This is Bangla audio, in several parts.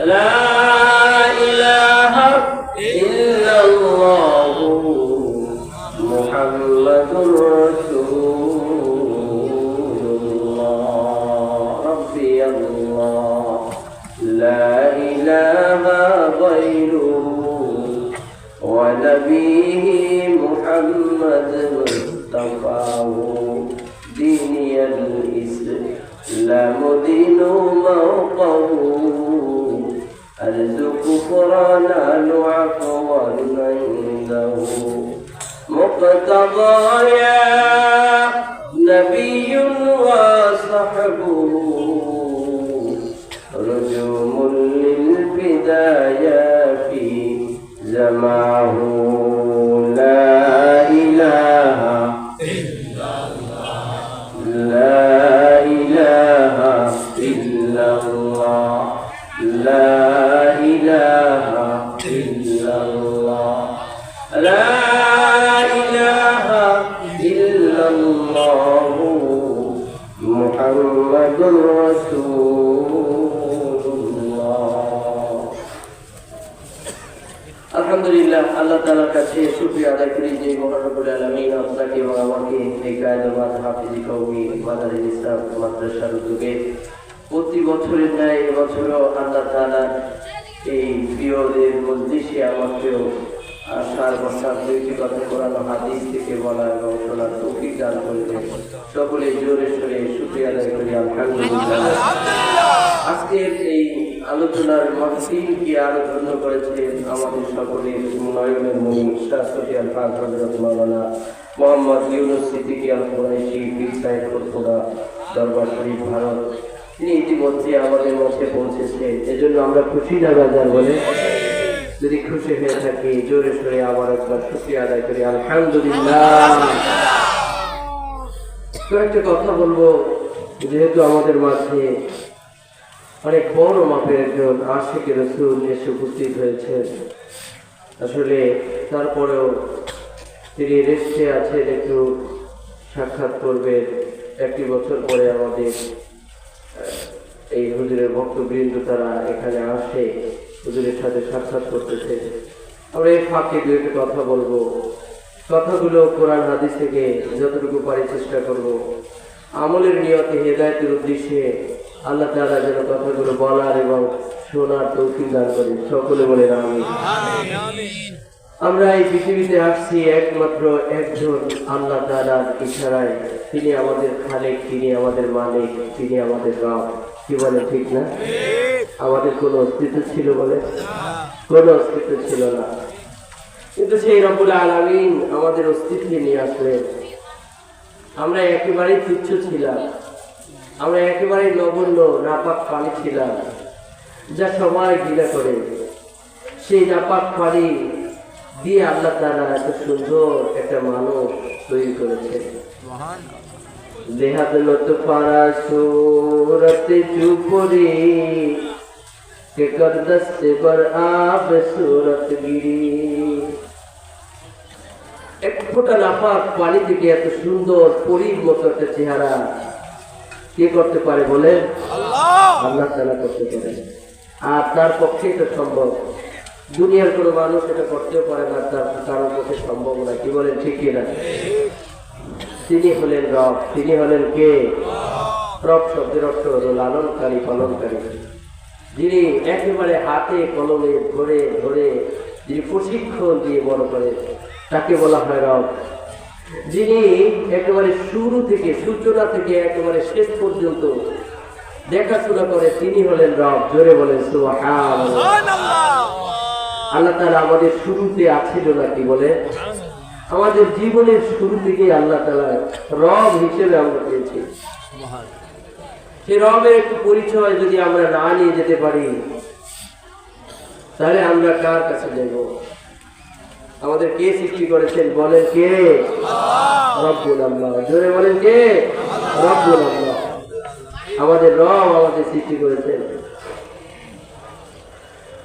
لا إله إلا الله محمد رسول الله ربي الله لا إله غيره ونبيه محمد مصطفاه ديني الإسلام دين موقعه أرزق قرانا عفوا عنده مقتضايا نبي وصحبه رجوم للبداية في زماه لا إله إلا الله لا إله إلا الله لا إله إلا الله لا إله إلا الله محمد رسول الله আলহামদুলিল্লাহ আল্লাহ তাআলার কাছে শুকরিয়া আদায় করি যে মহান রব্বুল আলামিন আপনাকে এবং আমাকে এই কায়দাবাদ হাফিজি কওমি মাদারিস ইসলাম মাদ্রাসার উদ্যোগে প্রতি বছরের ন্যায় এবছরও আল্লাহ তাআলার এই প্রিয়দের মজলিসে আমাকেও আসার বসার দুইটি কথা কোরআন হাদিস থেকে বলা এবং শোনার তৌফিক দান করলেন। সকলে জোরে সোরে শুকরিয়া আদায় করি আলহামদুলিল্লাহ। আজকের এই আলোচনার মাহফিলকে আরো ধন্য করেছেন আমাদের সকলের নয়নের মনি শাশ্বতী আল পাক হযরত মাওলানা মোহাম্মদ ইউনুস সিদ্দিকী আল কুরাইশি পীর সাহেব খোদা দরবার শরীফ ভারত। তিনি ইতিমধ্যে আমাদের মধ্যে পৌঁছেছেন, এজন্য আমরা খুশি না বাজার বলে যদি খুশি হয়ে থাকি জোরে সোরে আবার একবার শুকরিয়া আদায় করি আলহামদুলিল্লাহ। তো একটা কথা বলবো, যেহেতু আমাদের মাঝে অনেক বড় মাপের একজন আশিকে রাসূল এসে উপস্থিত হয়েছেন, আসলে তারপরেও তিনি রেস্টে আছেন, একটু সাক্ষাৎ করবেন। একটি বছর পরে আমাদের এই হুজুরের ভক্তবৃন্দ তারা এখানে আসে, হুজুরের সাথে সাক্ষাৎ করতেছে। আমরা এই ফাঁকে দু একটা কথা বলবো, কথাগুলো কোরআন হাদিস থেকে যতটুকু পারি চেষ্টা করব। আমলের নিয়তে হেদায়েতের উদ্দেশ্যে আল্লাহ তাআলা যেন কথাগুলো বলার এবং শোনার তৌফিক দান করেন। সকলে বলে আমিন। আমরা এই পৃথিবীতে আসছি একমাত্র একজন আল্লাহ তাআলার ইশারায়। তিনি আমাদের খালেক, তিনি আমাদের মালিক, তিনি আমাদের রব। কি বলে ঠিক না? আমাদের কোনো অস্তিত্ব ছিল বলে? কোনো অস্তিত্ব ছিল না, কিন্তু সেই রব্বুল আলামিন আমাদের অস্তিত্ব নিয়ে আসলেন। আমরা একেবারেই তুচ্ছ ছিলাম, আমরা একেবারেই নগণ্য নাপাক পানি ছিলাম, যা সবাই ঘৃণা করে। সেই নাপাক পানি দিয়ে আল্লাহ তাআলা এত সুন্দর একটা মানুষ তৈরি করেছেন। দেহাত লত পারা সুরত চুপরি কে কর দস্তে পর আব সুরত গিরি। এক ফোঁটা নাপাক পানি থেকে এত সুন্দর পরীর মতো একটা চেহারা কে করতে পারে বলে? আল্লাহ তাআলা করতে পারে। আর তার পক্ষে এটা সম্ভব, দুনিয়ার কোনো মানুষ এটা করতেও পারে না, তার কারোর পক্ষে সম্ভব না। কি বলেন ঠিক কিনা? তিনি হলেন রব। তিনি হলেন কে? রব শব্দের অর্থ হলো লালনকারী, পালনকারী। যিনি একেবারে হাতে কলমে ধরে ধরে যিনি প্রশিক্ষণ দিয়ে বড় করে, তাকে বলা হয় রব। যিনি একেবারে শুরু থেকে, সূচনা থেকে একেবারে শেষ পর্যন্ত দেখাশোনা করে, তিনি হলেন রব। জোরে বলেন সুবহানাল্লাহ। আল্লাহ তাআলা আমাদের শুরুতে আছিল নাকি বলে? আমাদের জীবনের শুরু থেকে আল্লাহ তাআলা রব হিসেবে আমরা পেয়েছি। সেই রবের একটু পরিচয় যদি আমরা না নিয়ে যেতে পারি, তাহলে আমরা কার কাছে যাব? আমাদের কে সৃষ্টি করেছেন বলেন? কে? রব্বুল আল্লাহ। জোরে বলেন কে? রব্বুল আল্লাহ। আমাদের রব আমাদের সৃষ্টি করেছেন।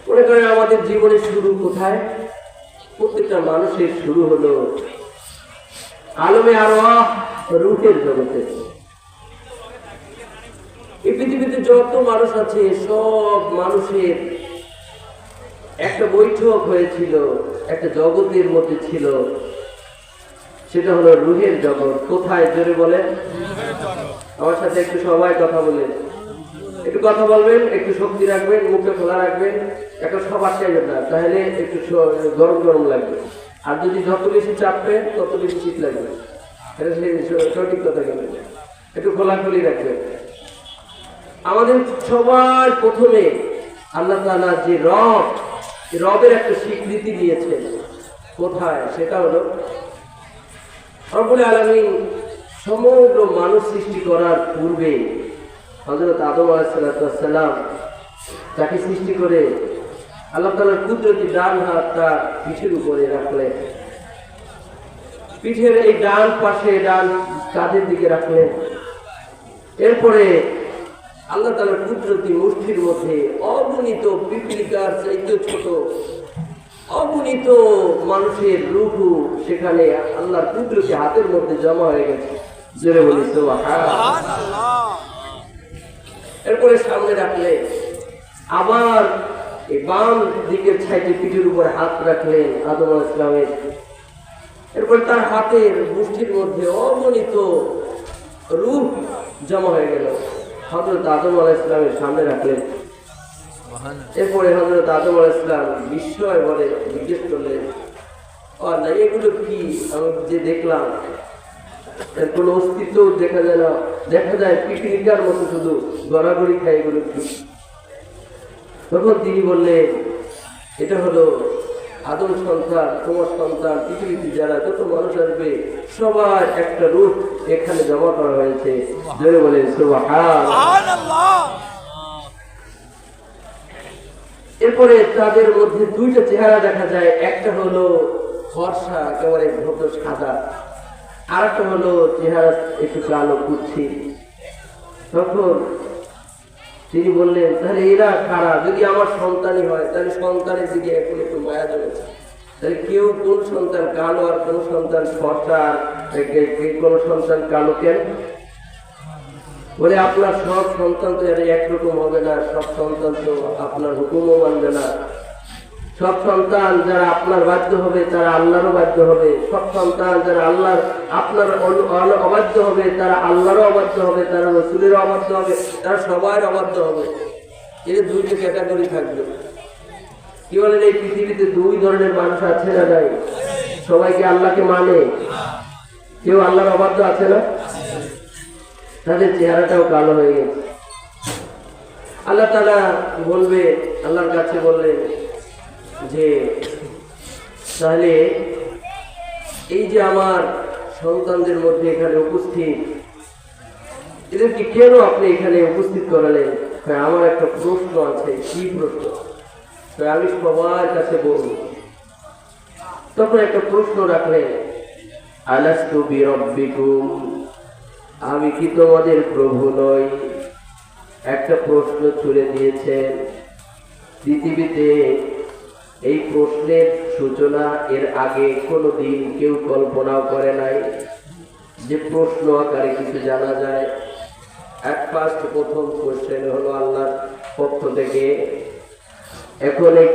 মনে করেন আমাদের জীবনের শুরু কোথায়? প্রত্যেকটা মানুষের শুরু হলো আলমে আরওয়াহ, রূহের জগতে। এই পৃথিবীতে যত মানুষ আছে সব মানুষের একটা বৈঠক হয়েছিল, একটা জগতের মধ্যে ছিল, সেটা হলো রুহের জগৎ। কোথায় জোরে বলেন? আমার সাথে একটু সবাই কথা বলেন, একটু কথা বলবেন, একটু শক্তি রাখবেন, মুখটা খোলা রাখবেন, একটা সব আটকাইবেন না, তাহলে একটু গরম গরম লাগবে। আর যদি যত বেশি চাপবেন তত বেশি শীত লাগবে। এটা সঠিক কথা বলবেন, একটু খোলাখুলি রাখবেন। আমাদের সবার প্রথমে আল্লাহ তাআলা যে রবের একটা স্বীকৃতি দিয়েছেন, কোথায়? সেটা হলো রব্বুল আলামিন সমগ্র মানুষ সৃষ্টি করার পূর্বে হযরত আদম আলাইহিস সালাম তাকে সৃষ্টি করে আল্লাহ তাআলার কুদরতি ডান হাত তার পিঠের উপরে রাখলেন, পিঠের এই ডান পাশে ডান কাঁধের দিকে রাখলেন। এরপরে আল্লাহ তাআলার কুদরতি মুষ্টির মধ্যে অগণিত পিপলিকার চাইতে ছোট অগণিত মানুষের রূহ সেখানে আল্লাহর কুদরতি হাতের মধ্যে জমা হয়ে গেছে। জোরে বলি সুবহানাল্লাহ। এরপরে সামনে রাখলেন, আবার এই বাম দিকের সাইডে পিঠের উপরে হাত রাখলেন আদম আলাইহিস সালামের। এরপর তার হাতের মুষ্টির মধ্যে অগণিত রূহ জমা হয়ে গেল, হযরত আদম আলাইহিস সালামের সামনে রাখলেন। এরপরে হযরত আদম আলাইহিস সালাম বিস্ময় ভরে জিজ্ঞেস করলেন, না এগুলো কি আমি যে দেখলাম, এর কোনো অস্তিত্ব দেখা যায় না, দেখা যায় পিপিলিকার মতো শুধু গড়াগড়ি খায়, এগুলো কি? তখন তিনি বললেন, এটা হলো আদম সন্তান, তোমার সন্তান, পৃথিবীতে যারা যত মানুষ আসবে সবার একটা রূপ এখানে জমা করা হয়েছে। জোরে বলেন সুবহানাল্লাহ। এরপরে তাদের মধ্যে দুইটা চেহারা দেখা যায়, একটা হলো ফর্সা একেবারে ভদ্র সাদা, আর একটা হলো চেহারা একটু কালো কুচ্ছি। তখন তিনি বললেন, তাহলে এরা কারা? যদি আমার সন্তানই হয় তাহলে সন্তানের দিকে এখন একটু মায়া জমেছে, তাহলে কেউ কোন সন্তান কালো আর কোন সন্তান ফর্সা, কোন সন্তান কালো কেন? বলে আপনার সব সন্তান তো একরকম হবে না, সব সন্তান তো আপনার হুকুমও মানবে না, সব সন্তান যারা আপনার বাধ্য হবে তারা আল্লাহরও বাধ্য হবে, সব সন্তান যারা আল্লাহর আপনার অবাধ্য হবে তারা আল্লাহরও অবাধ্য হবে, তারা রাসূলেরও অবাধ্য হবে, তারা সবার অবাধ্য হবে। এর দুইটা ক্যাটাগরি থাকবে। কি বলেন, এই পৃথিবীতে দুই ধরনের মানুষ আছে না নাই? সবাইকে আল্লাহকে মানে, কেউ আল্লাহর অবাধ্য আছে না? তাদের চেহারাটাও কালো হয়ে গেছে। আল্লাহ তাআলা বলবে, আল্লাহর কাছে বললেন যে তাহলে এই যে আমার সন্তানদের মধ্যে এখানে উপস্থিত, এদেরকে কেন আপনি এখানে উপস্থিত করালেন? আমার একটা প্রশ্ন আছে। কি প্রশ্ন? আমি সবার কাছে বলব। তখন একটা প্রশ্ন রাখলেন, আলাস্তু বিরাব্বিকুম, আমি কি তোমাদের প্রভু নই? একটা প্রশ্ন ছুড়ে দিয়েছেন। পৃথিবীতে এই প্রশ্নের সূচনা এর আগে কোনোদিন কেউ কল্পনাও করে নাই যে প্রশ্ন আকারে কিছু জানা যায়। প্রথম কোশ্চেন হলো আল্লাহর পক্ষ থেকে। এখন এই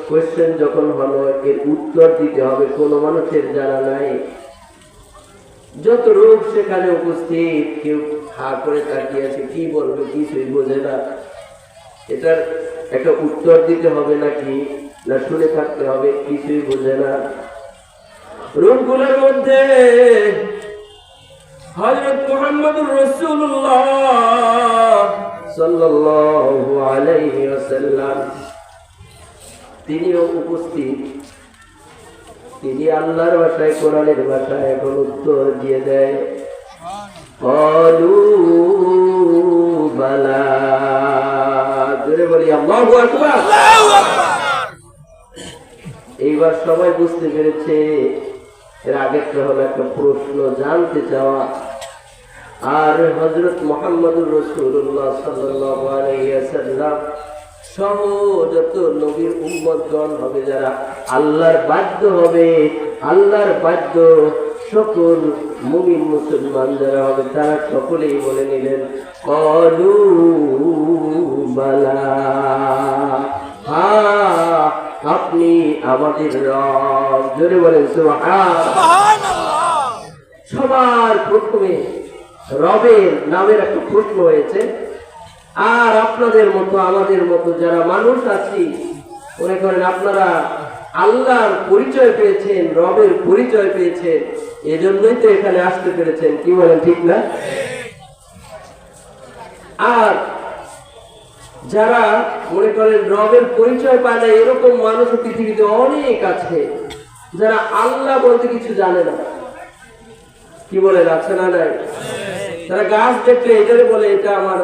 কোশ্চেন যখন হলো, এর উত্তর দিতে হবে, কোনো মানুষের জানা নাই। যত রূপ সেখানে উপস্থিত, কেউ হা করে তাকিয়ে আছে, কি বলবে কিছুই বোঝে না। এটার একটা উত্তর দিতে হবে নাকি না শুনে থাকতে হবে, কিছুই বোঝে না। রূপগুলোর মধ্যে হযরত মুহাম্মদুর রাসূলুল্লাহ সাল্লাল্লাহু আলাইহি ওয়াসাল্লাম তিনিও উপস্থিত। তিনি আল্লাহর ভাষায়, কোরআনের ভাষায় এখন উত্তর দিয়ে দেয়, ক্বালু বালা। জোরে বলি আল্লাহু আকবার। এইবার সবাই বুঝতে পেরেছে এর আগেরটা হলো একটা প্রশ্ন, জানতে চাওয়া। আর হযরত মুহাম্মদুর রাসূলুল্লাহ সাল্লাল্লাহু আলাইহি ওয়াসাল্লাম সহ যত নবীর উম্মতগণ হবে, যারা আল্লাহর বাধ্য হবে, আল্লাহর বাধ্য সকল মুমিন মুসলমান যারা হবে, তারা সকলেই বলে নিলেন, ক্বালু বালা, আপনি আমাদের রব। জোরে বলেন সুবহানাল্লাহ। সবার প্রথমে রবের নামের একটা প্রশ্ন হয়েছে। আর আপনাদের মতো আমাদের মতো যারা মানুষ আছি, মনে করেন আপনারা আল্লাহর পরিচয় পেয়েছেন, রবের পরিচয় পেয়েছেন, এজন্যই তো এখানে আসতে পেরেছেন। কি বলেন, ঠিক না? আর যারা মনে করেন রবের পরিচয় পায় না, এরকম মানুষ পৃথিবীতে অনেক আছে যারা আল্লাহ বলতে কিছু জানে না। কি বলেন, আছে না নাই? তারা গাছ দেখলে এটারে বলে এটা আমার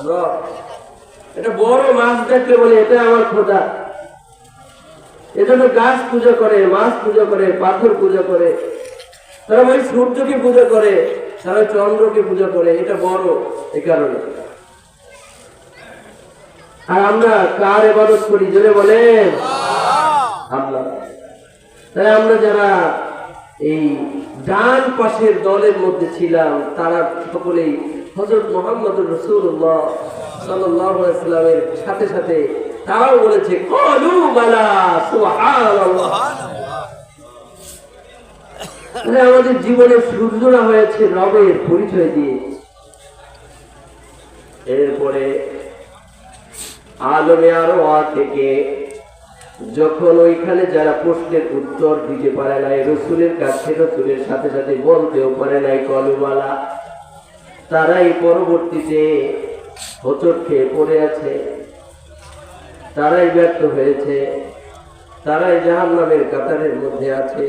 রব, এটা বড় মাছ দেখলে বলে এটা আমার খোদা। এজন্য গাছ পূজা করে, মাছ পূজা করে, পাথর পূজা করে, তারা ওই সূর্যকে পূজা করে, তারা চন্দ্রকে পূজা করে, এটা বড় এই কারণে। আর আমরা কার ইবাদত করি? জোরে বলেন আল্লাহ। তাই আমরা যারা এই ডান পাশের দলের মধ্যে ছিলাম, তারা সকলেই হযরত মুহাম্মদুর রাসূলুল্লাহ সাল্লাল্লাহু আলাইহি ওয়াসাল্লামের সাথে সাথে তারাও বলেছে ক্বালু বালা সুবহানাল্লাহ। আমাদের জীবনের সূর্যরা হয়েছে রবের পরিচয় দিয়ে। এরপরে আলমে আরওয়া থেকে যখন ওইখানে যারা প্রশ্নের উত্তর দিতে পারে নাই, রসুলের কাছে রসুলের সাথে সাথে বলতেও পারে নাই কলুবালা, তারাই পরবর্তীতে হোঁচট খেয়ে পড়ে আছে, তারাই ব্যর্থ হয়েছে, তারাই জাহান্নামের কাতারের মধ্যে আছে।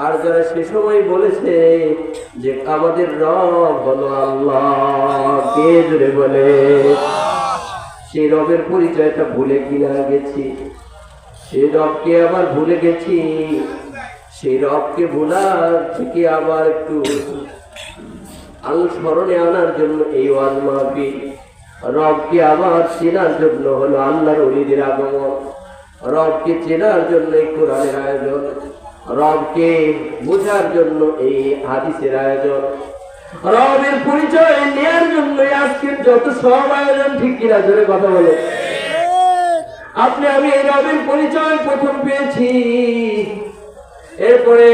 আর যারা সে সময় বলেছে যে আমাদের রব হলো আল্লাহ, কে জোরে বলে, সেই রবের পরিচয়টা ভুলে কিনা গেছি, সেই রবকে আবার ভুলে গেছি। সেই রবকে ভোলার থেকে আবার একটু স্মরণে আনার জন্য এই ওয়াজ মাহফিল। রবকে আবার চেনার জন্য হলো আল্লাহর ওলিদের আগমন, রবকে চেনার জন্য এই কোরআনের আয়োজন, রবকে বোঝার জন্য এই হাদিসের আয়োজন, রবের পরিচয় নেয়ার জন্য আজকের যত সব আয়োজন। ঠিক কিনা জোরে কথা বলে। আপনি আমি এই রবের পরিচয় প্রথম পেয়েছি। এরপরে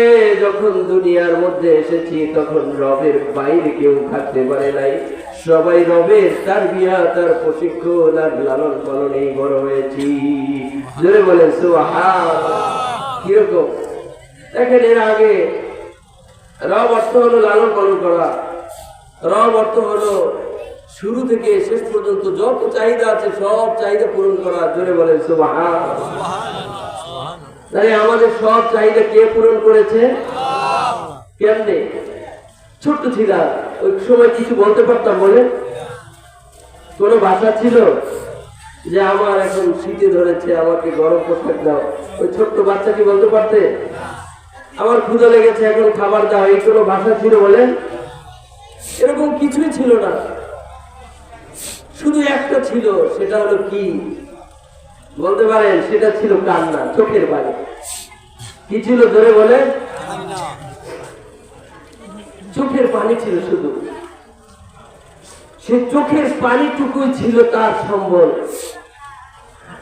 যখন দুনিয়ার মধ্যে এসেছি তখন রবের বাইরে কেউ থাকতে পারে নাই, সবাই রবের তারবিয়াত, তার প্রশিক্ষণ আর লালন পালনেই বড় হয়েছি। জোরে বলেন সুবহানাল্লাহ। কিরকম দেখেন, এর আগে রব অর্থ হলো লালন পালন করা, রব অর্থ হলো শুরু থেকে শেষ পর্যন্ত যত চাহিদা আছে সব চাহিদা পূরণ করা। জোরে বলেন সুবহানাল্লাহ। তাই আমাদের সব চাহিদা কে পূরণ করেছে? কেমনে? ছোট্ট ছিলাম ওই সময় কিছু বলতে পারতাম? বলে কোন ভাষা ছিল যে আমার এখন শীতে ধরেছে, আমাকে গরম পোশাক দাও? ওই ছোট্ট বাচ্চা কি বলতে পারতে? আমার ক্ষুধা লেগেছে, এখন খাবার দাও? এই কোনো ভাষা ছিল? বলেন, এরকম কিছুই ছিল না। শুধু একটা ছিল, সেটা হলো কি বলতে পারেন? সেটা ছিল কান্না, চোখের পানি। কি ছিল? ধরে বলে, চোখের পানি ছিল শুধু। সে চোখের পানিটুকুই ছিল তার সম্বল।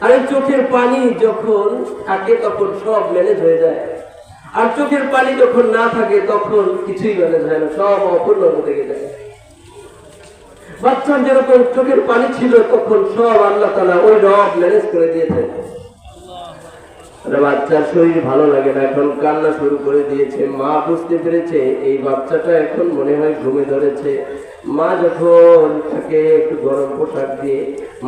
আর এই চোখের পানি যখন থাকে তখন সব ম্যানেজ হয়ে যায়, আর চোখের পানি যখন না থাকে তখন কিছুই ম্যানেজ হয় না, সব অপূর্ণ থেকে যায়। বাচ্চার যেরকম চোখের পানি ছিল তখন সব আল্লাহ তাআলা ওই রব ম্যানেজ করে দিয়েছে। বাচ্চার শরীর ভালো লাগে না, এখন কান্না শুরু করে দিয়েছে। মা বুঝতে পেরেছে এই বাচ্চাটা এখন মনে হয় ঘুমে ধরেছে। মা যখন তাকে একটু গরম পোশাক দিয়ে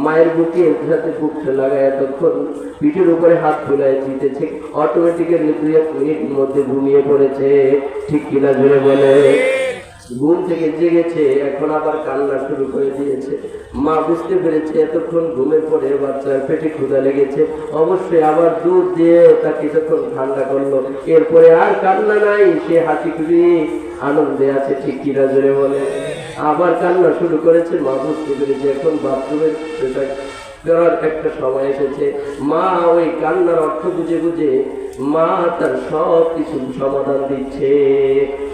মায়ের বুকে সাথে বুকটা লাগায়, তখন পিঠের উপরে হাত ফুলায় দিতেছে, অটোমেটিক্যালি 2-1 মিনিটের মধ্যে ঘুমিয়ে পড়েছে। ঠিক কিনা জোরে বলে? ঘুম থেকে জেগেছে, এখন আবার কান্না শুরু করে দিয়েছে। মা বুঝতে পেরেছে এতক্ষণ ঘুমের পরে বাচ্চার পেটে ক্ষুধা লেগেছে, অবশ্যই আবার দুধ দিয়ে তাকে যখন ঠান্ডা করলো, এরপরে আর কান্না নাই, সে হাসি খুবই আনন্দে আছে। ঠিক কিনা জোরে বলে? আবার কান্না শুরু করেছে। মা বুঝতে পেরেছে এখন বাথরুমের করার একটা সময় এসেছে। মা ওই কান্নার অর্থ বুঝে বুঝে মা তার সব কিছু সমাধান দিচ্ছে।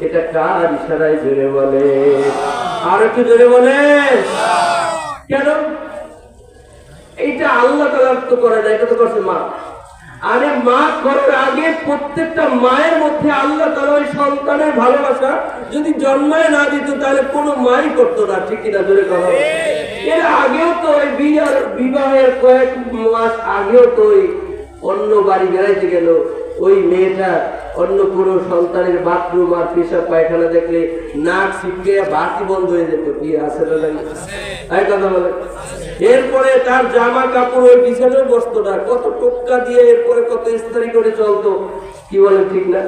এটা কার ইশারায়? জোরে বলে, আর একটু জোরে বলে। কেন? এইটা আল্লাহ তাআলা তো করে না, এটা তো করছে মা। আরে মা করার আগে প্রত্যেকটা মায়ের মধ্যে আল্লাহ তাআলা ওই সন্তানের ভালোবাসা যদি জন্মায় না দিত তাহলে কোনো মাই করতো না, ঠিক কিনা জোরে কথা। এর আগেও তো ওই বিবাহের কয়েক মাস আগেও তো ওই অন্য বাড়ি বেড়াইতে গেল, ওই মেয়েটা অন্য কোনো সন্তানের বাথরুম আর পেশাব পায়খানা দেখলে নাক ছিটকে বাতি বন্ধ হয়ে যেত, কি আছে না কথা বলে। এরপরে তার জামা কাপড় ওই বিছানায় বসতো না, কত টোক্কা দিয়ে এরপরে কত ইস্ত্রি করে চলতো, কি বলেন ঠিক না।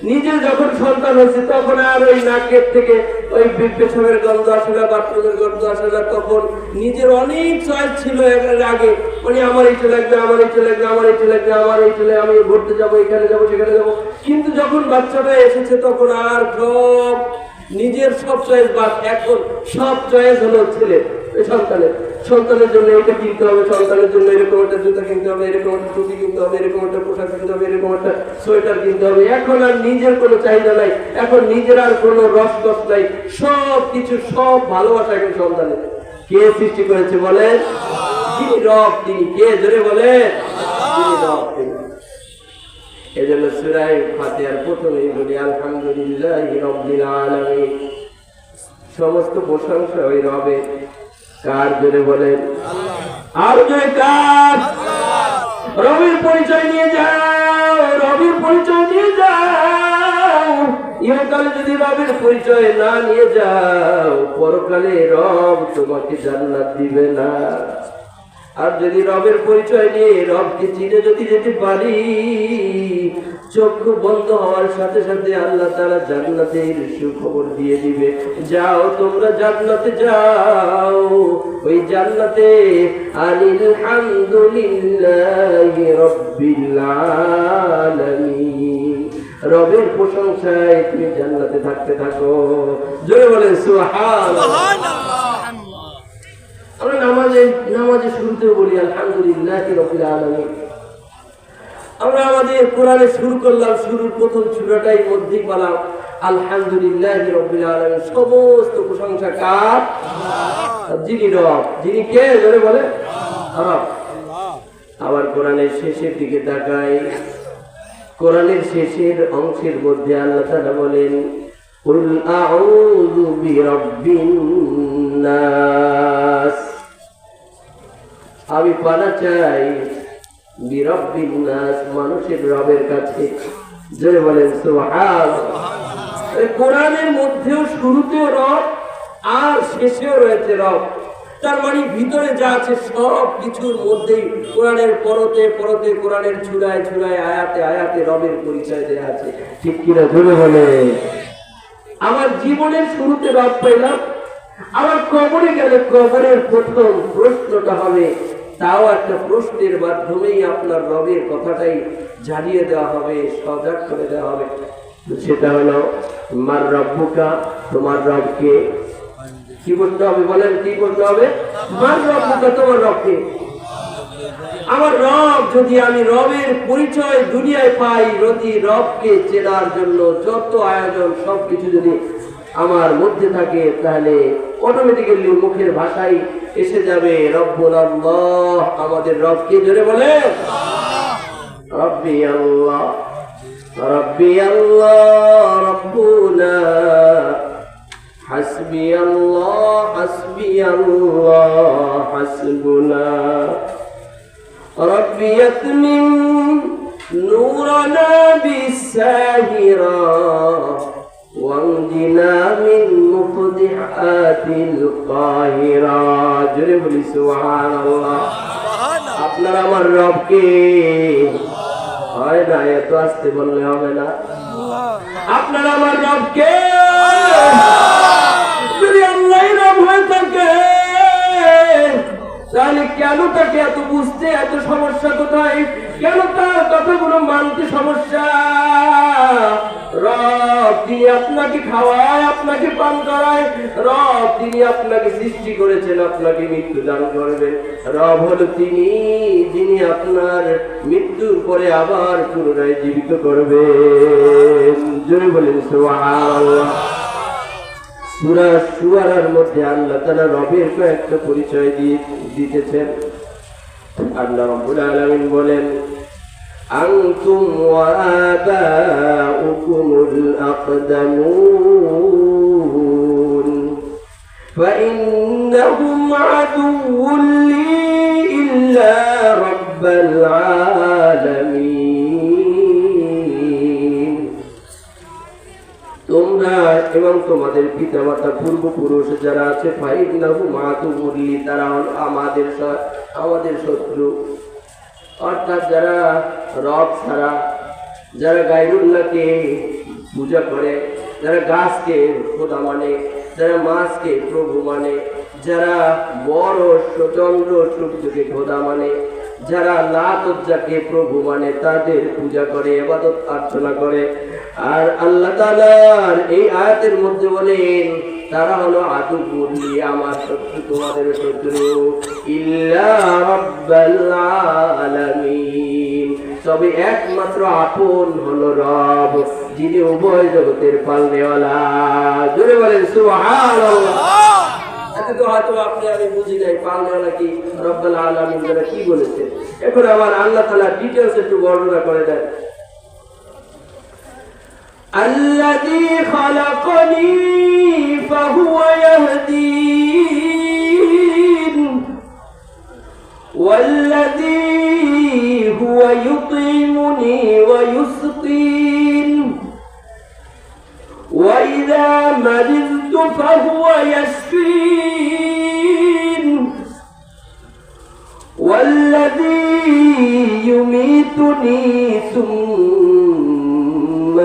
নিজে যখন সন্তান হয়েছে তখন আর ওই নাকের থেকে ওই পেছনের গন্ধ আসে না, বাথরুমের গন্ধ আসে না, তখন নিজের অনেক চয়েস ছিল এর আগে, মানে আমার এইটা লাগবে, আমার এইটা লাগবে, আমার এইটা লাগবে, আমার এইটা লাগবে, আমি ঘুরতে যাবো, এখানে যাবো, সেখানে যাবো। কিন্তু যখন বাচ্চাটা এসেছে তখন আর সব নিজের সব চয়েস বাদ, এখন সব চয়েস হলো ছেলে সন্তানের জন্য এটা কিনতে হবে, সন্তানের জন্য এরকম একটা জুতা কিনতে হবে, এরকম একটা টুপি কিনতে হবে, এরকম একটা পোশাক কিনতে হবে, এরকম একটা সোয়েটার কিনতে হবে। এখন আর নিজের কোনো চাহিদা নাই, এখন নিজের আর কোনো রস নাই, সব কিছু সব ভালোবাসা এখন সন্তানের। কে সৃষ্টি করেছে বলেন? যিনি রব, তিনি কে? জোরে বলেন, যিনি রব তিনি। এজন্য সূরা ফাতিহার প্রথমেই বলি আলহামদুলিল্লাহি রাব্বিল আলামিন, সমস্ত প্রশংসা ওই রবের। কার? জোরে বলেন আর জোরে কার? রবের পরিচয় নিয়ে যাও, রবের পরিচয় নিয়ে যাও। ইহকালে যদি রবের পরিচয় না নিয়ে যাও, পরকালে রব তোমাকে জান্নাত দিবে না। আর যদি রবের পরিচয় নিয়ে রবকে চিনে যদি যেতে পারি, চক্ষু বন্ধ হওয়ার সাথে সাথে আল্লাহ তাআলা জান্নাতের সুখবর দিয়ে দিবে, যাও তোমরা জান্নাতে যাও। ওই জান্নাতে আলহামদুলিল্লাহি রাব্বিল আলামিন, রবের প্রশংসায় তুমি জান্নাতে থাকতে থাকো। জোরে বলেন সুবহানাল্লাহ। আমরা নামাজে শুরুতে বলি আলহামদুলিল্লাহি রাব্বিল আলামিন। আমরা আমাদের কোরআনে শুরু করলাম, শুরুর প্রথম সূরাটাই মধ্যেই বললাম আলহামদুলিল্লাহি রাব্বিল আলামিন। সমস্ত প্রশংসা কার? যিনি রব। যিনি কে? জোরে বলে রব। আবার কোরআনের শেষের দিকে তাকাই, কোরআনের শেষের অংশের মধ্যে আল্লাহ তাআলা বলেন কুল আউযু বিরাব্বিন নাস, আমি পানা চাই বিরাব্বিন নাস, মানুষের রবের কাছে। জোরে বলেন সুবহানাল্লাহ। কোরআনের মধ্যেও শুরুতেও রব আর শেষেও রয়েছে রব, তার মানে ভিতরে যা আছে সব কিছুর মধ্যেই কোরআনের পরতে পরতে, কোরআনের ছুড়ায় ছুড়ায়, আয়াতে আয়াতে রবের পরিচয় দেয়া আছে, ঠিক কিনা জোরে বলে। আমার জীবনের শুরুতে রব পেলাম, আমার কবরে গেলে কবরের প্রথম প্রশ্নটা হবে, তাও একটা প্রশ্নের মাধ্যমেই আপনার রবের কথাটাই জানিয়ে দেওয়া হবে, সজাগ করে দেওয়া হবে। সেটা হলো মার রব্বুকা, তোমার রবকে। কি বলতে হবে বলেন? কি বলতে হবে? মার রব্বুকা, তোমার রবকে। আমার রব, যদি আমি রবের পরিচয় দুনিয়ায় পাই, যদি রবকে চেনার জন্য যত আয়োজন সবকিছু যদি আমার মধ্যে থাকে, তাহলে অটোমেটিক্যালি মুখের ভাষায় এসে যাবে রব্বুল আল্লাহ, আমাদের রবকে। জোরে বলে রব্বি আল্লাহ, রব্বি আল্লাহ, রব্বুনা হাসবি আল্লাহ, হাসবি আল্লাহ, হাসবুনা রব্বি ইয়াতমিম নূরানা বিসাহিরা ওয়ানজিনা মিন মুফদিহাতিল কাহিরা। জোরে বলি সুবহানাল্লাহ। আপনার আমার রবকে হয় না, এত আস্তে বললে হবে না। আপনার আমার রবকে যদি আল্লাহ রব হয়ে থাকে, তাহলে কেন তাকে এত বুঝতে এত সমস্যা কোথায়? কেন তার কথাগুলো মানতে সমস্যা? রব তিনি আপনাকে খাওয়ায়, আপনাকে পান করায়। রব তিনি আপনাকে সৃষ্টি করেছেন, আপনাকে মৃত্যু দান করবেন। রব হলো তিনি যিনি আপনার মৃত্যুর পরে আবার পুনরায় জীবিত করবেন। জোরে বলেন সুবহানাল্লাহ। সূরা শুআরার মধ্যে আল্লাহ তাআলা রবের কয়েকটা পরিচয় দিতেছেন। আল্লাহ রাব্বুল আলামিন বলেন أنتم وآباؤكم الأقدمون فإنهم عدو لي إلا رب العالمين তোমরা এবং তোমাদের পিতামাতা পূর্বপুরুষ যারা আছে ফাইন্নাহুম আদুউন লি, তারা আমাদের শত্রু। অর্থাৎ যারা রব ছাড়া, যারা গায়রুল্লাহকে পূজা করে, যারা গাছকে খোদা মানে, যারা মাছকে প্রভু মানে, যারা বড় চন্দ্র সূর্যকে খোদা মানে, যারা লাত উজ্জাকে প্রভু মানে, তাদের পূজা করে, ইবাদত অর্চনা করে। আর আল্লাহ তাআলার এই আয়াতের মধ্যে বলেন তারা হলো আদুউনি, আমার শত্রু, তোমাদের শত্রু, ইল্লা রাব্বাল আলামিন, তবে একমাত্র আপন হলো রব, যিনি উভয় জগতের পালনেওয়ালা। জোরে বলেন সুবহানাল্লাহ। এতে তো হয়তো আপনি আমি বুঝি নাই পালনেওয়ালা কি, রব্বুল আলামিন যারা কি বলেছে। এখন আবার আল্লাহ তাআলা ডিটেইলস একটু বর্ণনা করে দেন। الذي خلقني فهو يهدين والذي هو يطعمني ويسقين وإذا مرضت فهو يشفين والذي يميتني ثم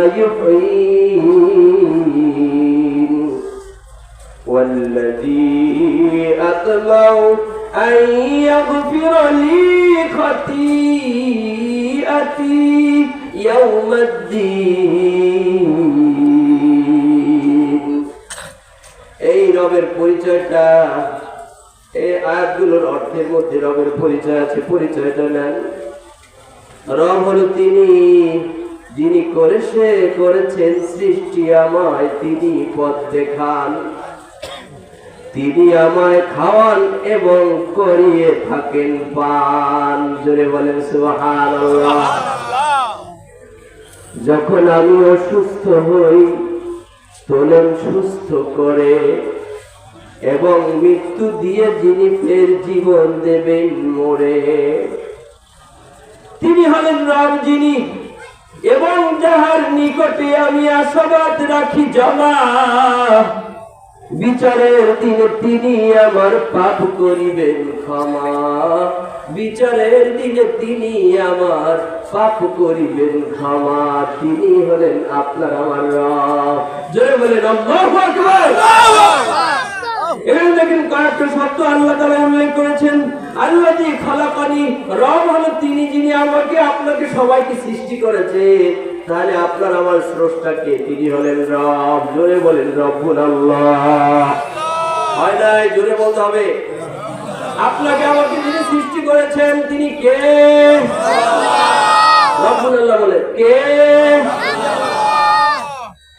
يحيين والذي أطمع أن يغفر لي خطيئتي يوم الدين। এই রবের পরিচয়টা এই আয়াতগুলোর অর্থের মধ্যে রবের পরিচয় আছে, পরিচয়টা নেন। রব হলো তিনি যিনি করেছেন সৃষ্টি আমায়, তিনি পথ দেখান, তিনি আমায় খাওয়ান এবং করিয়ে থাকেন পান। জোরে বলেন সুবহানাল্লাহ। যখন আমি অসুস্থ হই তোলেন সুস্থ করে, এবং মৃত্যু দিয়ে যিনি ফের জীবন দেবেন মোরে, তিনি হলেন রব যিনি, এবং যাহার নিকটে আমি আশাবাদ রাখি জমা, বিচারের দিনে তিনি আমার পাপ করিবেন ক্ষমা, বিচারের দিনে তিনি আমার পাপ করিবেন ক্ষমা। তিনি হলেন আপনার আমার রব। জয় বলেন আল্লাহু আকবার। এখানে দেখেন কয়েকটা শব্দ আল্লাহ তাআলা উল্লেখ করেছেন। আল্লাযী খালাকানি, রব হলো তিনি যিনি আমাকে আপনাকে সবাইকে সৃষ্টি করেছে। তাহলে আপনার আমার স্রষ্টাকে, তিনি হলেন রব। জোরে বলেন রব্বুল আল্লাহ। হয় নাই, জোরে বলতে হবে। আপনাকে আমাকে যিনি সৃষ্টি করেছেন তিনি কে? রব্বুল আল্লাহ বলে কে?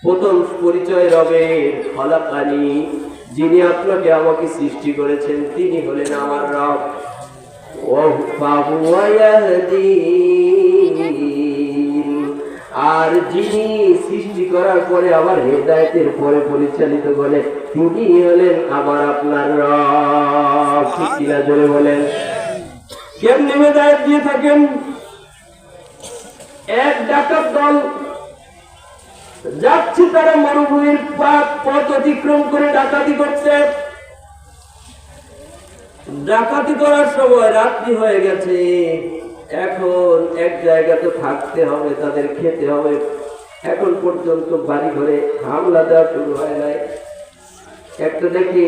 প্রথম পরিচয় রবের, খালাকানি, যিনি আপনাকে আমাকে সৃষ্টি করেছেন তিনি হলেন আমার রব। আর যিনি সৃষ্টি করার পরে আবার হেদায়েতের পরে পরিচালিত করে তিনি হলেন আমার আপনার রব। ঠিক কিনা জোরে বলেন। কেমনি হেদায়েত দিয়ে থাকেন? এক ডাকাত দল যাচ্ছে, তারা মরুভূমির পথ অতিক্রম করে ডাকাতি করছে। ডাকাতি করার সময় রাত্রি হয়ে গেছে। এখন এক জায়গাতে থাকতে হবে, তাদের খেতে হবে। এখন পর্যন্ত বাড়ি ঘরে হামলা দেওয়া শুরু হয় নাই। একটা দেখি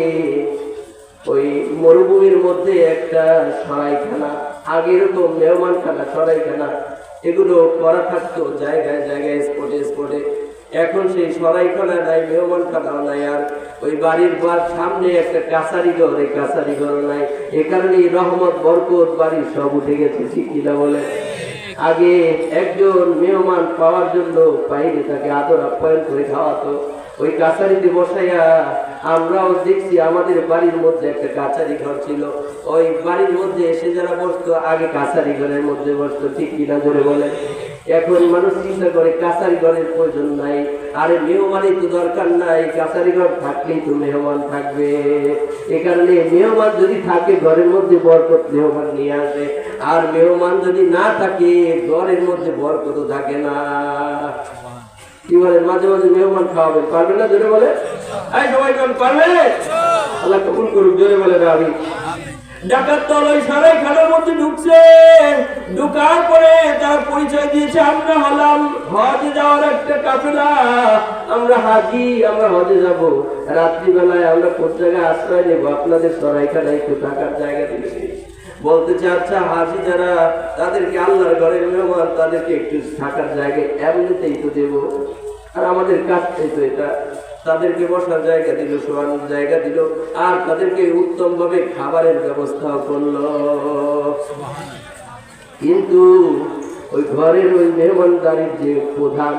ওই মরুভূমির মধ্যে একটা সরাইখানা, আগে এরকম মেহমানখানা, সরাইখানা এগুলো করা থাকতো জায়গায় জায়গায়, স্পটে স্পটে। এখন সেই সরাইখানা নাই, মেহমানখানাও নাই, আর ওই বাড়ির সামনে একটা কাছারি ঘর, এই কাছারি ঘর নাই। এ কারণে রহমত বরকত বাড়ির সব উঠে গেছে। ঠিক কিনা বলে? আগে একজন মেহমান পাওয়ার জন্য বাইরে তাকে আদর আপ্যায়ন করে খাওয়াতো, ওই কাছারিতে বসাইয়া আমরাও দেখছি আমাদের বাড়ির মধ্যে একটা কাছারি ঘর ছিল, ওই বাড়ির মধ্যে এসে যারা বসতো আগে কাছারি ঘরের মধ্যে বসতো, ঠিক কিনা জোরে বলে? এখন মানুষ চিন্তা করে কাছারি ঘরের প্রয়োজন নাই, আরে মেহমানই তো দরকার নাই, কাছারি ঘর থাকলেই তো মেহমান থাকবে। এ কারণে মেহমান যদি থাকে ঘরের মধ্যে বরকত মেহমান নিয়ে আসে, আর মেহমান যদি না থাকে ঘরের মধ্যে বরকত থাকে না। কি বলেন? মাঝে মাঝে মেহমান খাওয়াবেন, পারবেন না? জোরে বলে এই সবাই কেমন পারবে? আল্লাহ কবুল করুক, জোরে বলে না আমি। ডাকাত দল ওই সারাই খানার মধ্যে ঢুকছে, ঢুকার পরে তার পরিচয় দিয়েছে আমরা হলাম হজে যাওয়ার একটা কাফেলা, আমরা হাজি, আমরা হজে যাব। রাত্রিবেলায় আমরা কোন জায়গায় আশ্রয় নেবো? আপনাদের সরাইখানায় একটু থাকার জায়গা দিয়েছি। বলতেছে আচ্ছা হাজি যারা তাদেরকে আল্লাহর ঘরের মেহমান, তাদেরকে একটু থাকার জায়গায় এমনিতেই তো দেবো, আর আমাদের কাজটাই তো এটা। তাদেরকে বসার জায়গা দিল, শোয়ানোর জায়গা দিল, আর তাদেরকে উত্তম ভাবে খাবারের ব্যবস্থা করলো। কিন্তু ওই ঘরের ওই মেহমানদারির যে প্রধান,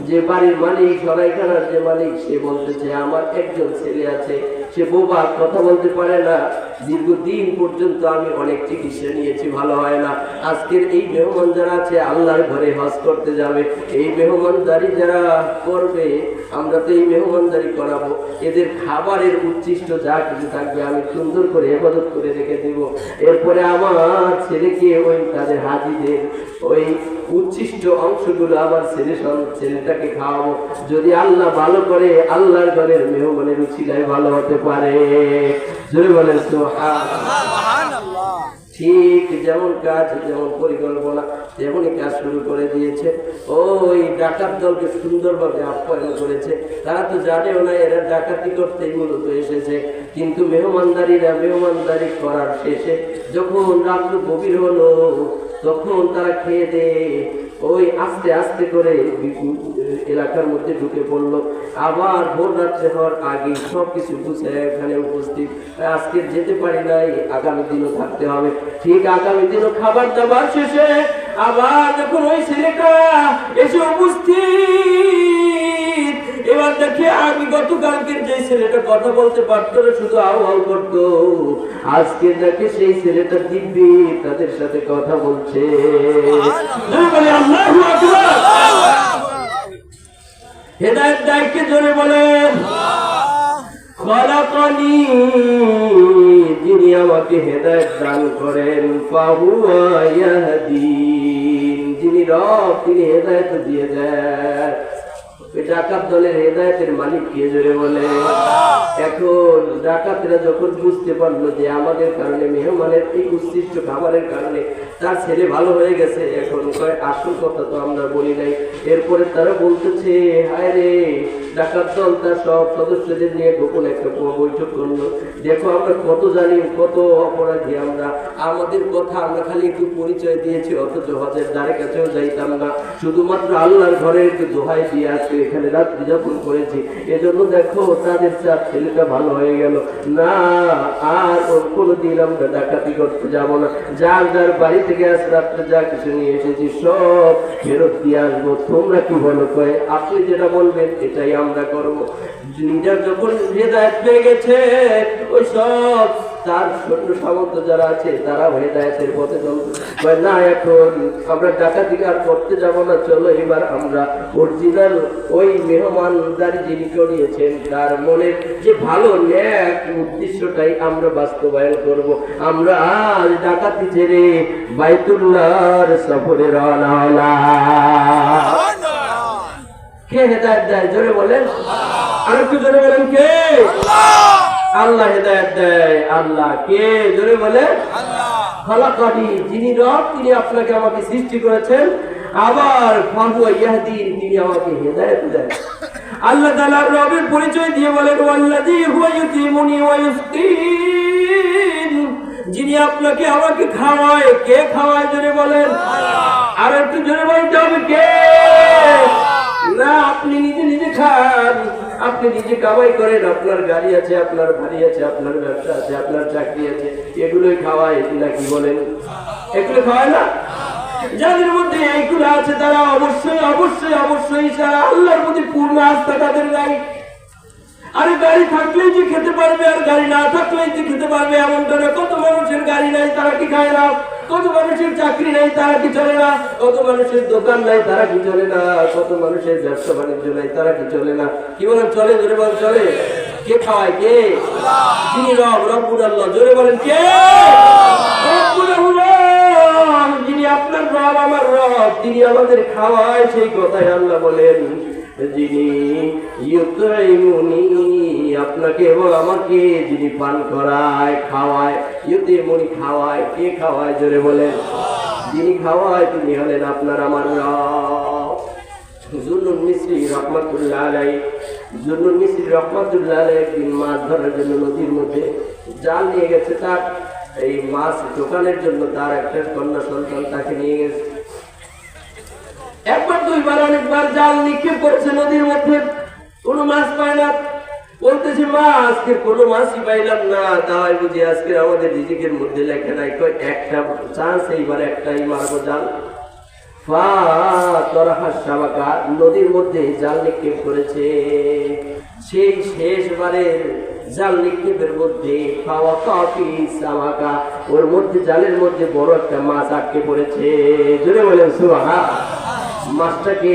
যে বাড়ির মালিক, সরাইখানার যে মালিক, সে বলতেছে আমার একজন ছেলে আছে, সে বোবা, কথা বলতে পারে না, দীর্ঘদিন পর্যন্ত আমি অনেক চিকিৎসা নিয়েছি, ভালো হয় না। আজকের এই মেহমান যারা আছে আল্লাহর ঘরে হজ করতে যাবে, এই মেহমানদারি যারা করবে, আমরা তো এই মেহমানদারি করাবো, এদের খাবারের উচ্ছিষ্ট যা কিছু থাকবে আমি সুন্দর করে হেফাজত করে রেখে দেব। এরপরে আমার ছেলেকে ওই তাদের হাজিদের ওই উচ্ছিষ্ট অংশগুলো আমার ছেলেটাকে খাওয়াবো। যদি আল্লাহ ভালো করে আল্লাহর ঘরের মেহমানের উছিলায় ভালো হতে পারে। জোরে বলেন সুবহানাল্লাহ। ঠিক যেমন কাজ, যেমন পরিকল্পনা, তেমনই কাজ শুরু করে দিয়েছে। ওই ডাকাত দলকে সুন্দরভাবে আপ্যায়ন করেছে। তারা তো জানেও না এরা ডাকাতি করতেই মূলত এসেছে, কিন্তু মেহমানদারি করার শেষে যখন রাত্র গভীর হলো, তখন তারা খেয়ে দেয়ে ওই আস্তে আস্তে করে এলাকার মধ্যে ঢুকে পড়লো। আবার ভোর রাত্রে হওয়ার আগে সবকিছু গুছিয়ে এখানে উপস্থিত। আজকে যেতে পারি নাই, আগামী দিনও থাকতে হবে। ঠিক আগামী দিনও খাবার দাবার শেষে আবার যখন ওই ছেলেটা এসে উপস্থিত, এবার দেখে আমি গতকালকের যে ছেলেটা কথা বলতে পারতো না, শুধু আউ আউ করতো, আজকে দেখে সেই ছেলেটা দিব্যি তাদের সাথে কথা বলছে। হেদায়েত দায়কে জোরে বলেন খলাকানি, যিনি আমাকে হেদায়েত দান করেন, ফাহুয়া ইয়াহদিন, যিনি রব তিনি হেদায়েত দিয়ে দেন। ডাকাত দলের হেদায়েতের মালিক কে? জোরে বলে। এখন ডাকাতরা যখন বুঝতে পারলো যে আমাদের কারণে, মেহমানের এই উচ্ছিষ্ট খাবারের কারণে তার ছেলে ভালো হয়ে গেছে, এখন কয় আসল কথা তো আমরা বলি নাই। এরপরে তারা বলতেছে হায় রে, ডাকাত দল তার সব সদস্যদের নিয়ে গোপন একটা বৈঠক করলো। দেখো আমরা কত জানি, কত অপরাধী আমরা, আমাদের কথা আমরা খালি একটু পরিচয় দিয়েছি, অথচ হজের দ্বারে কাছেও যাইতাম না, শুধুমাত্র আল্লাহর ঘরে একটু দোহাই দিয়ে আজকে এখানে রাত্রি যাপন করেছি। এজন্য দেখো তাদের চাপ ছেলেটা ভালো হয়ে গেল না, আর কোনোদিন আমরা ডাকাতি করতে যাবো না। যার যার বাড়ি থেকে আজ রাত্রে যা কিছু নিয়ে এসেছি সব ফেরত দিয়ে আসবো। তোমরা কি বলো? কয়ে আপনি যেটা বলবেন এটাই আমরা করবো। লিডার যখন হেদায়েত পেয়ে গেছে, ওই সব তার ছোট সামর্থ্য যারা আছে তারা হেদায়েতের পথে চলবে। না এখন আমরা ডাকাতি আর করতে যাবো না, চলো এবার আমরা অরিজিনাল ওই মেহমানদারি যিনি করিয়েছেন তার মনের যে ভালো ন্যাক উদ্দেশ্যটাই আমরা বাস্তবায়ন করব। আমরা আজ ডাকাতি ছেড়ে বাইতুল্লাহর সফরে রওনা হলাম। কে হেদায়েত দেয়? জোরে বলেন। আর একটু জোরে বলেন কে? আল্লাহ হেদায়েত দেয়। আল্লাহ কে? জোরে বলেন খলাকানি, যিনি রব তিনি আপনাকে আমাকে সৃষ্টি করেছেন, আবার ফাহুয়া ইয়াহদিন, তিনি আমাকে হেদায়েত দেন। আল্লাহ তাআলা রবের পরিচয় দিয়ে বলেন ওয়াল্লাযী হুয়া ইউতিমুনি ওয়া ইসকিন, যিনি আপনাকে আমাকে খাওয়ায়। কে খাওয়ায়? জোরে বলেন। আর একটু জোরে বলতে হবে কে? না আপনি নিজে নিজে খান, আপনি নিজে কামাই করেন, আপনার গাড়ি আছে, আপনার বাড়ি আছে, আপনার ব্যবসা আছে, আপনার চাকরি আছে, এগুলোই খাওয়ায় নাকি বলেন? এগুলো খাওয়ায় না? যাদের মধ্যে এইগুলো আছে তারা অবশ্যই অবশ্যই অবশ্যই সারা আল্লাহর প্রতি পূর্ণ আস্থা তাদের নাই। আরে গাড়ি থাকলেই যে খেতে পারবে আর গাড়ি না থাকলেই যে খেতে পারবে এমনটা না। কত মানুষের গাড়ি নাই, তারা কি খায় না? কত মানুষের চাকরি নাই, তারা কি চলে না? কত মানুষের দোকান নাই, তারা কি চলে না? কত মানুষের ব্যবসা বাণিজ্য নাই, তারা কি চলে না? কি বলেন চলে? জোরে বলেন চলে। কে খাওয়ায়? কে? যিনি রব, রব্বুল আল্লাহ। জোরে বলেন কে? রব্বুল আল্লাহ। যিনি আপনার রব, আমার রব, তিনি আমাদের খাওয়ায়, সেই কথাই আল্লাহ বলেন যিনি ইউতাইমুনি, আপনাকে এবং আমাকে যিনি পান করায়, খাওয়ায়। ইউতাইমুনি খাওয়ায়। কে খাওয়ায়? জোরে বলেন। যিনি খাওয়ায় তিনি হলেন আপনার আমার রব। জুন্নুন মিসরি রহমাতুল্লাহ আলাইহি, জুন্নুন মিসরি রহমাতুল্লাহ আলাইহি একদিন মাছ ধরার জন্য নদীর মধ্যে জাল নিয়ে গেছে। তার এই মাছ দোকানের জন্য তার একটা কন্যা সন্তান তাকে নিয়ে গেছে। একবার দুইবার অনেকবার জাল নিক্ষেপ করেছে নদীর মধ্যে, কোনো মাছ পায় না। বলতেছে মা আজকে কোনো মাছই পাইলাম না। তাই বুঝি আজকে আমাদের রিজিকের মধ্যে লেখা নাই, একটা চান্স, এইবার একটাই মারবো জাল। নদীর মধ্যে জাল নিক্ষেপ করেছে। সেই শেষবারের জাল নিক্ষেপের মধ্যে ওর মধ্যে জালের মধ্যে বড় একটা মাছ আটকে পড়েছে। জোরে বলেন সুবহান। মাছটাকে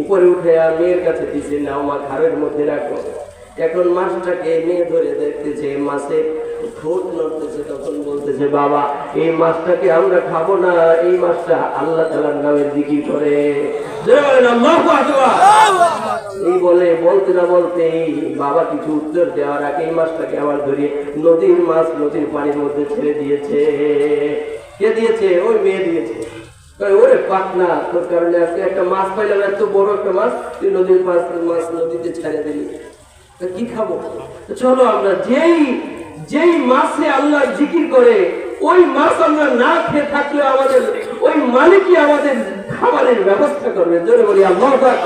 উপরে উঠে মেয়ের কাছে দিছে, নাও মা ঘাড়ের মধ্যে রাখো। এখন মাছটাকে মেয়ে ধরে দেখতেছে, মাছের ঠোঁট নড়তেছে। তখন বলতেছে বাবা এই মাছটাকে আমরা খাবো না, এই মাছটা আল্লাহ তাআলার নামে জিকির করে। এই বলে বলতে না বলতে বাবা কিছু উত্তর দেওয়ার আগে এই মাছটাকে আবার ধরিয়ে নদীর মাছ নদীর পানির মধ্যে ছেড়ে দিয়েছে। কে দিয়েছে? ওই মেয়ে দিয়েছে। ওরে পাকনা, তোর কারণে আজকে একটা মাছ পাইলাম, এত বড় একটা মাছ, তুই নদীর মাছ নদীতে ছেড়ে দিলি, কি খাবো? চলো আমরা যেই মাছে আল্লাহ জিকির করে ওই মাছ আমরা না খেয়ে থাকলে আমাদের ওই মালিকই আমাদের খাবারের ব্যবস্থা করবে। জোরে বলি আল্লাহু আকবার।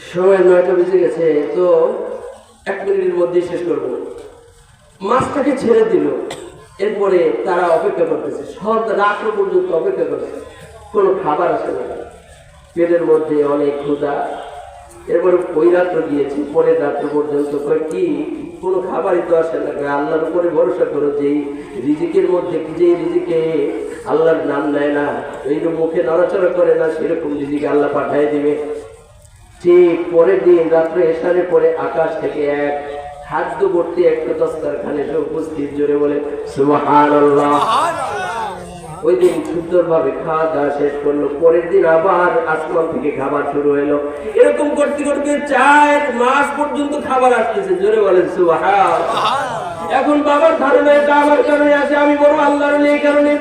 সময় 9টা বেজে গেছে, তো 1 মিনিটের মধ্যে শেষ করবো। মাছটাকে ছেড়ে দিল। এরপরে তারা অপেক্ষা করতেছে, সব রাত্র পর্যন্ত অপেক্ষা করছে, কোনো খাবার আসে না। পেটের মধ্যে অনেক ক্ষুধা। এরপরে ওই রাত্র গিয়েছে, পরের রাত্র পর্যন্ত কি কোনো খাবারই তো আসে না। আল্লাহর উপরে ভরসা করো, যেই রিজিকের মধ্যে যেই রিজিকে আল্লাহর নাম নেয় না, এইরকম মুখে নড়াচড়া করে না, সেরকম রিজিকে আল্লাহ পাঠিয়ে দিবে। ঠিক পরের দিন রাত্রে এশারের পরে আকাশ থেকে এক খাদ্য ভর্তি একটা দস্তরখানে উপস্থিত। জোরে বলে সুবহানাল্লাহ। ওই দিন সুন্দরভাবে খাওয়া দাওয়া শেষ করলো। পরের দিন আবার আসমান থেকে খাবার শুরু হলো। এরকম করতে করতে 4 মাস পর্যন্ত খাবার আসতেছে। জোরে বলেন সুবহানাল্লাহ। এখন বাবার ধারণা এটা আমার কারণে আসে, আমি বড় আল্লাহর এই কারণে।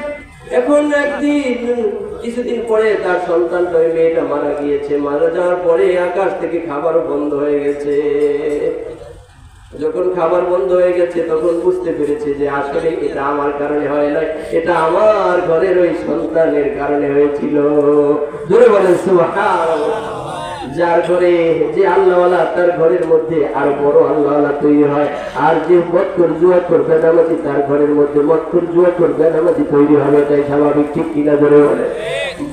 এখন একদিন কিছুদিন পরে তার সন্তানটা, ওই মেয়েটা মারা গিয়েছে। মারা যাওয়ার পরে আকাশ থেকে খাবার বন্ধ হয়ে গেছে। যখন খাবার বন্ধ হয়ে গেছে তখন বুঝতে পেরেছে যে আসলে এটা আমার কারণে হয় নাই, এটা আমার ঘরের ওই সন্তানের কারণে হয়েছিল। জোরে বলেন সুবহানাল্লাহ। যার ঘরে যে আল্লাহওয়ালা, তার ঘরের মধ্যে আরো বড় আল্লাহওয়ালা তৈরি হয়। আর যে মৎখর জুয়াখোর বেনামাজি, তার ঘরের মধ্যে মৎখর জুয়াখোর বেনামাজি তৈরি হবে। এটাই স্বাভাবিক, ঠিক কিনা? ধরে বলে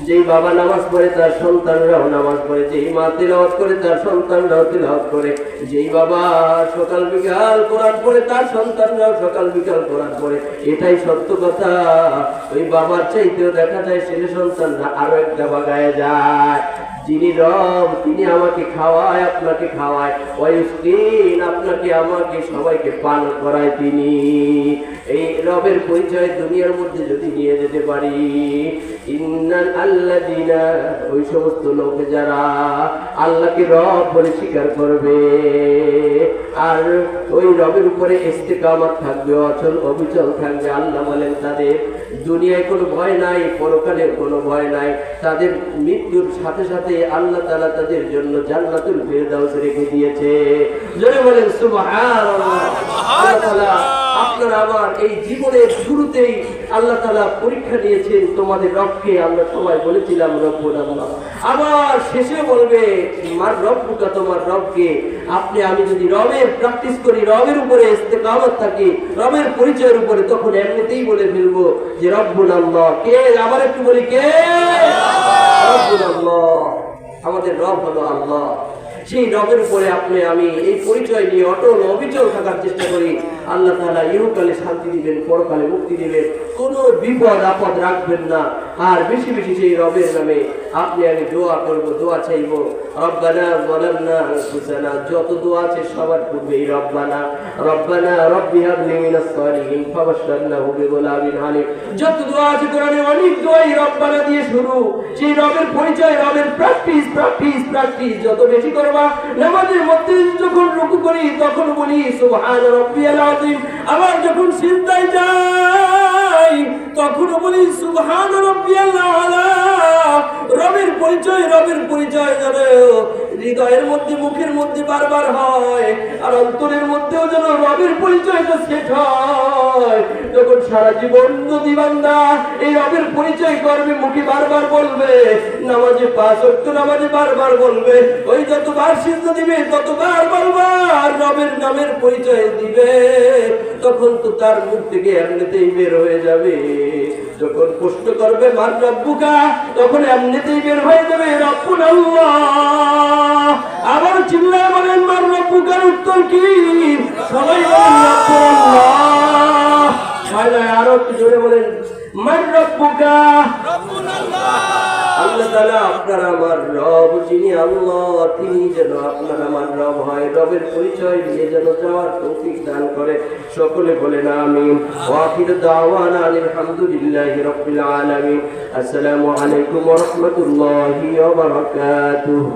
যেই বাবা নামাজ পড়ে তার সন্তানরাও নামাজ পড়ে, যেই মা তিলাওয়াত করে তার সন্তানরাও তিলাওয়াত করে, যেই বাবা সকাল বিকাল কোরআন পড়ে তার সন্তানরাও সকাল বিকাল কোরআন পড়ে। এটাই সত্য কথা। ওই বাবার চাইতেও দেখা যায় ছেলে সন্তানরা আরো একটা বাগায় যায়। যিনি রব তিনি আমাকে খাওয়ায়, আপনাকে খাওয়ায়, ওয়াইস্কিন আপনাকে আমাকে সবাইকে পান করায় তিনি। এই রবের পরিচয় দুনিয়ার মধ্যে যদি নিয়ে যেতে পারি, ইন্নাল আল্লাযিনা, ওই সমস্ত লোক যারা আল্লাহকে রব বলে স্বীকার করবে আর ওই রবের উপরে ইস্তেকামত থাকবে, অচল অবিচল থাকবে, আল্লাহ বলেন তাদের দুনিয়ায় কোনো ভয় নাই, পরকালের কোনো ভয় নাই। তাদের মৃত্যুর সাথে সাথে আল্লাহ তাআলা তাদের জন্য জান্নাতুল ফিরদাউস রেখে দিয়েছে। জোরে বলেন সুবহানাল্লাহ। আল্লাহ তাআলা আপনার আমার এই জীবনের শুরুতেই আল্লাহ তাআলা পরীক্ষা নিয়েছেন তোমাদের রবকে। আমরা সবাই বলেছিলাম রব্বুল আল্লাহ। আবার শেষে বলবে মার রব্বুকা, তোমার রবকে। আপনি আমি যদি রবের প্র্যাকটিস করি, রবের উপরে ইস্তেকামত থাকি, রবের পরিচয়ের উপরে, তখন এমনিতেই বলে ফেলবো যে রব্বুল আল্লাহ কে। আবার একটু বলি কে? রব্বুল আল্লাহ। আমাদের রব হলো আল্লাহ। সেই রবের উপরে আমি এই পরিচয় নিয়ে অটল অবিচল থাকার চেষ্টা করি। আল্লাহ তাআলা ইহকালে শান্তি দিবেন, পরকালে মুক্তি দিবেন, কোনো বিপদ আপদ রাখবেন না। আর বেশি বেশি সেই রবের নামে আমি দোয়া করব, দোয়া চাইব। রব্বানা যালামনা আনফুসানা, যত দোয়া আছে সবার পূর্বে এই রব্বানা রব্বি হাবলি মিনাস সালিহিন ফাবাশশারনাহু বিগুলামিন হালিম, যত দোয়া আছে কোরআনে অনেক দোয়াই রব্বানা দিয়ে শুরু। সেই রবের পরিচয়, রবের প্র্যাকটিস প্র্যাকটিস প্র্যাকটিস যত বেশি করবা। নামাজের মধ্যে যখন রুকু করি তখন বলি সুবহান রাব্বিয়াল আযীম, আবার যখন সিজদায় যাই তখনও বলি সুবহান রাব্বিয়াল আলা। রবের পরিচয় যেন হৃদয়ের মধ্যে মুখের মধ্যে বারবার হয়, আর অন্তরের মধ্যেও যেন রবের পরিচয়টা সেট হয়। যখন সারা জীবন যদি বান্দা এই রবের পরিচয় করবে, মুখে বারবার বলবে, নামাজে 5 ওয়াক্ত নামাজে বারবার বলবে, ওই যতবার সিজদা দিবে ততবার বারবার রবের নামের পরিচয় দিবে, তখন তো তার মুখ থেকে এমনিতেই বের হয়ে যাবে। যখন প্রশ্ন করবে মান রব্বুকা, তখন এমনিতেই বের হয়ে যাবে রব্বুনা আল্লাহ। আবার চিল্লায় বলেন মান রব্বুকার উত্তর কি? সবাই বলেন রব্বুনা আল্লাহ। ভাই আরো একটু জোরে বলেন মান রব্বুকা, রব্বুনা আল্লাহ। আল্লাহ তাআলা আপনার আমার রব, যিনি আল্লাহ, তিনি যেন আপনার আমার রব হয়। রবের পরিচয় নিয়ে যেন যাওয়ার তৌফিক দান করে। সকলে বলেন আমিন। ওয়া আখিরু দাওয়ানা আলহামদুলিল্লাহি রাব্বিল আলামিন। আসসালামু আলাইকুম ওয়া রাহমাতুল্লাহি ওয়া বারাকাতুহু।